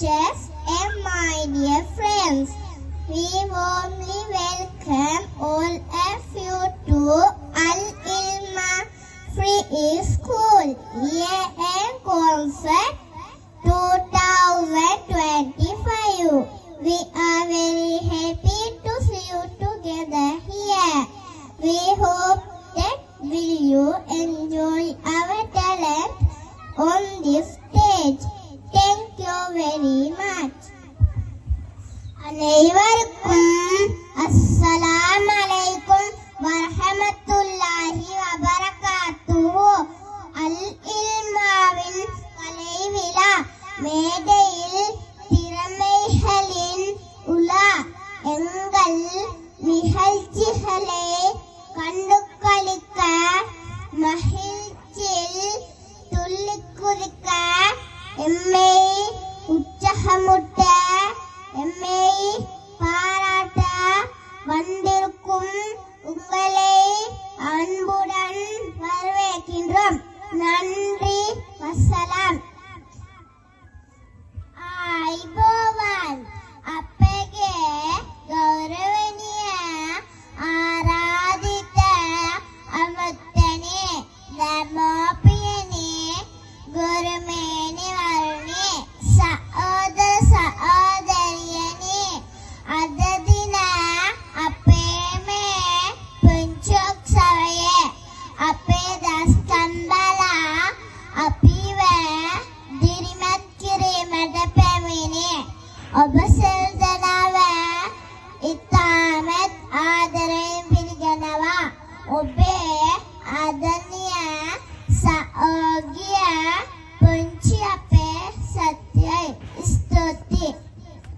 teachers and my dear friends. We warmly welcome all of you to Al-Ilma Free School Year End Concert 2025. We are very happy to see you together here. We hope that you enjoy our talent on this stage. Thank you very much. அனைவருக்கும் அஸ்ஸலாமு அலைக்கும் வரஹ்மத்துல்லாஹி வபரகாத்துஹு. அல்-இல்மாவின் கலை விழா மேடையில் திறமைகளின் உலா. எங்கள் நிகழ்ச்சிகளை கண்டு களிக்க மகிழ்ச்சியில் துள்ளி குதிக்க எம்மை உற்சாகமூட்ட எம்மை பாராட்ட வந்திருக்கும் உங்களை அன்புடன் வரவேற்கின்றோம். நன்றி. வசலாம். ආයිබෝවන් අපගේ ගෞරවනීය ආරාධිත අමතනේ ධර්මෝපියනේ ගුරුමේනි වරුනි සහෝදර සහෝදරියනි අද දින අපේ මේ පුංචි උත්සවයේ අපේ දස්කම් බලා අපිව දිරිමත් කිරීමට පැමිණි ඔබ